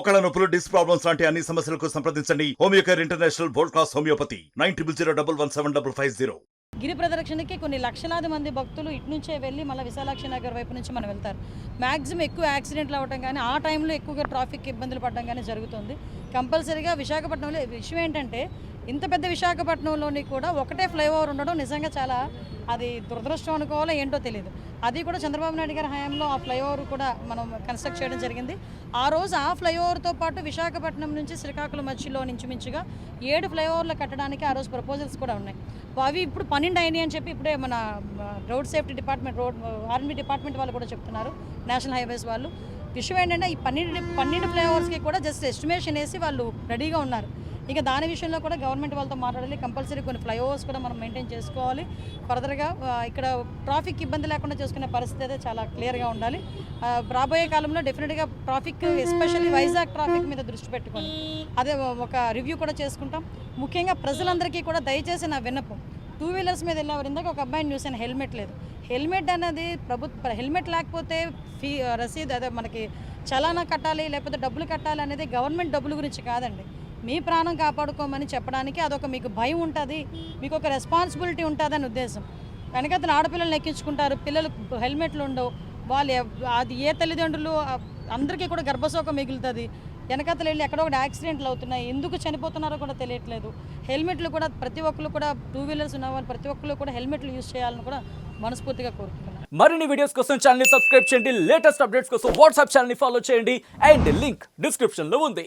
మోకాళ్ళ నొప్పులు, disc problems లాంటి అన్ని సమస్యలకు సంప్రదించండి Homeocare international world class homeopathy 9001175550. గిరి ప్రదక్షిణకి కొన్ని లక్షలాది మంది భక్తులు ఇటు నుంచే వెళ్ళి మళ్ళీ విశాలాక్షి నగర్ వైపు నుంచి మనం వెళ్తారు. మ్యాక్సిమం ఎక్కువ యాక్సిడెంట్లు అవ్వడం కానీ ఆ టైంలో ఎక్కువగా ట్రాఫిక్ ఇబ్బందులు పడడం కానీ జరుగుతుంది. కంపల్సరీగా విశాఖపట్నంలో విషయం ఏంటంటే ఇంత పెద్ద విశాఖపట్నంలోని కూడా ఒకటే ఫ్లైఓవర్ ఉండడం నిజంగా చాలా అది దురదృష్టం అనుకోవాలో ఏంటో తెలియదు. అది కూడా చంద్రబాబు నాయుడు గారి హయాంలో ఆ ఫ్లైఓవర్ కూడా మనం కన్స్ట్రక్ట్ చేయడం జరిగింది. ఆ రోజు ఆ ఫ్లైఓవర్తో పాటు విశాఖపట్నం నుంచి శ్రీకాకుళం మధ్యలో మించుగా 7 ఫ్లైఓవర్లు కట్టడానికి ఆ రోజు ప్రపోజల్స్ కూడా ఉన్నాయి. అవి ఇప్పుడు 12 అయినాయి అని చెప్పి ఇప్పుడే మన road safety department army department వాళ్ళు కూడా చెప్తున్నారు, నేషనల్ హైవేస్ వాళ్ళు. విషయం ఏంటంటే ఈ 12 ఫ్లైఓవర్స్కి కూడా జస్ట్ ఎస్టిమేషన్ వేసి వాళ్ళు రెడీగా ఉన్నారు. ఇక దాని విషయంలో కూడా గవర్నమెంట్ వాళ్ళతో మాట్లాడాలి. కంపల్సరీ కొన్ని ఫ్లైఓవర్స్ కూడా మనం మెయింటైన్ చేసుకోవాలి. ఫర్దర్గా ఇక్కడ ట్రాఫిక్ ఇబ్బంది లేకుండా చేసుకునే పరిస్థితి అయితే చాలా క్లియర్గా ఉండాలి. రాబోయే కాలంలో డెఫినెట్గా ట్రాఫిక్ ఎస్పెషల్లీ వైజాగ్ ట్రాఫిక్ మీద దృష్టి పెట్టుకొని అదే ఒక రివ్యూ కూడా చేసుకుంటాం. ముఖ్యంగా ప్రజలందరికీ కూడా దయచేసి నా విన్నపం, 2 వీలర్స్ మీద వెళ్ళేవారు. ఇందాక ఒక అబ్బాయిని చూసాను, హెల్మెట్ లేదు. హెల్మెట్ అనేది హెల్మెట్ లేకపోతే రసీదు అదే మనకి చలానా కట్టాలి లేకపోతే డబ్బులు కట్టాలి అనేది గవర్నమెంట్ డబ్బుల గురించి కాదండి. మీ ప్రాణం కాపాడుకోమని చెప్పడానికి అదొక మీకు భయం ఉంటుంది, మీకు ఒక రెస్పాన్సిబిలిటీ ఉంటుందని ఉద్దేశం. వెనకతను ఆడపిల్లలు ఎక్కించుకుంటారు, పిల్లలు హెల్మెట్లు ఉండవు. వాళ్ళు అది ఏ తల్లిదండ్రులు అందరికీ కూడా గర్భశోకం మిగులుతుంది. వెనకతలు వెళ్ళి ఎక్కడో ఒకటి యాక్సిడెంట్లు అవుతున్నాయి, ఎందుకు చనిపోతున్నారో కూడా తెలియట్లేదు. హెల్మెట్లు కూడా ప్రతి ఒక్కరు కూడా 2 వీలర్స్ ఉన్న వాళ్ళు ప్రతి ఒక్కరు కూడా హెల్మెట్లు యూజ్ చేయాలని కూడా మనస్ఫూర్తిగా కోరుకుంటున్నాను. మరిన్ని వీడియోస్ కోసం ఛానల్ ని సబ్స్క్రైబ్ చేయండి, లేటెస్ట్ అప్డేట్స్ కోసం వాట్సాప్ ఛానల్ ని ఫాలో చేయండి అండ్ లింక్ డిస్క్రిప్షన్ లో ఉంది.